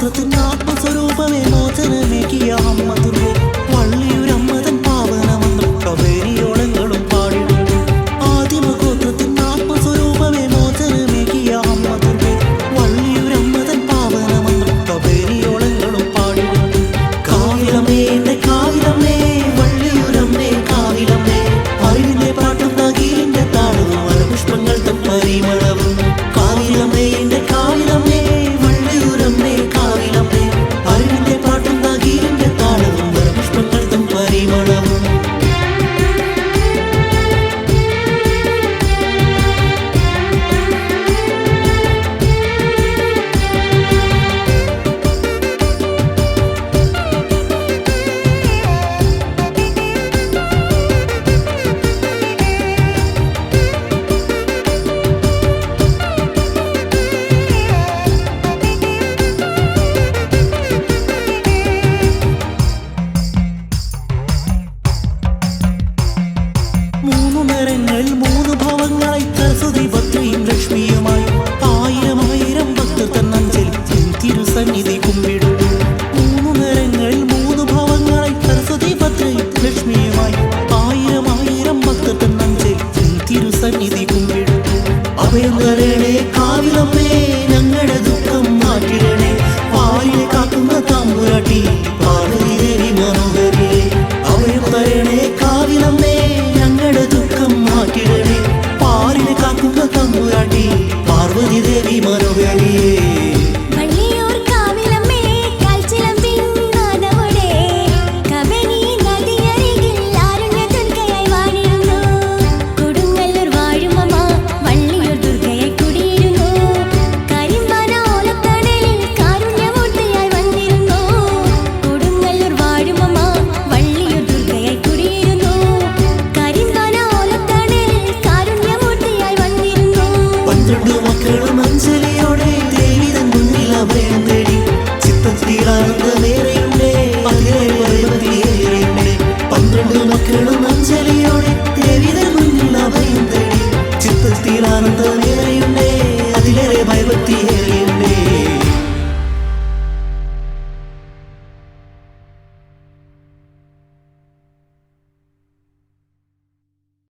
ആത്മസ്വരൂപമേ മോചനമേകിയ അമ്മ ദുർഗേ വള്ളിയൂരമ്മതൻ പാവനമന്ത്രം കവേരിയോളങ്ങളും പാടിടുന്നു. ആദിമഗോത്രത്തിൻ ആത്മസ്വരൂപമേ മോചനമേകിയ അമ്മ ദുർഗേ വള്ളിയൂരമ്മതൻ പാവനമന്ത്രം കവേരിയോളങ്ങളും പാടിടുന്നു. കാവിലമ്മേ എന്റെ കാവിലമ്മേ വള്ളിയൂരമ്മേ കാവിലമ്മേ അറിവിന്റെ പാട്ടും നഗീലിന്റെ താളവും വനപുഷ്പങ്ങൾ തൻ പരിമളവും. കാവിലമ്മേ എന്റെ കാവിലമ്മേ വള്ളിയൂരമ്മേ കാവിലമ്മേ അറിവിന്റെ പാട്ടും നഗീലിന്റെ താളവും വനപുഷ്പങ്ങൾ തൻ പരിമളവും. മൂന്നു നേരങ്ങളിൽ മൂന്ന് ഭവങ്ങളായി സരസ്വതി ഭദ്രയും ലക്ഷ്മിയുമായി ആയിരം ആയിരം ഭക്തർ തന്നഞ്ചൽ തിരുസന്നിധി കുമ്പിടുന്നു. മൂന്നു നേരങ്ങളിൽ മൂന്ന് ഭവങ്ങളായി സരസ്വതി ഭദ്രയും ലക്ഷ്മിയുമായി ആയിരം ആയിരം ഭക്തർ തന്നഞ്ചൽ തിരുസന്നിധി കുമ്പിടുന്നു. അഭയം തരണേ കാവിലമ്മേ ഞങ്ങളുടെ ദുഃഖം മാറ്റിടണേ പാലിനെ കാക്കുന്ന തമ്പുരാട്ടി പാർവതി ദേവി മനോഹരിയെ. അഭയം തരണേ കാവിലമ്മേ ഞങ്ങളുടെ ദുഃഖം മാറ്റിടണേ പാലിനെ കാക്കുന്ന തമ്പുരാട്ടി പാർവതി ദേവി മനോഹരിയെ. മക്കളും അഞ്ജലിയോടെ ദേവിതൻ മുന്നിൽ അഭയം തേടി ചിത്തത്തിലാനന്ദമേറെയുണ്ടേ ഭയഭക്തിയേറെയുണ്ടേ. 12 മക്കളും അഞ്ജലിയോടെ ദേവിതൻ മുന്നിൽ അഭയം തേടി ചിത്തത്തിലാനന്ദമേറെയുണ്ടേ അതിലേറെ ഭയഭക്തിയേ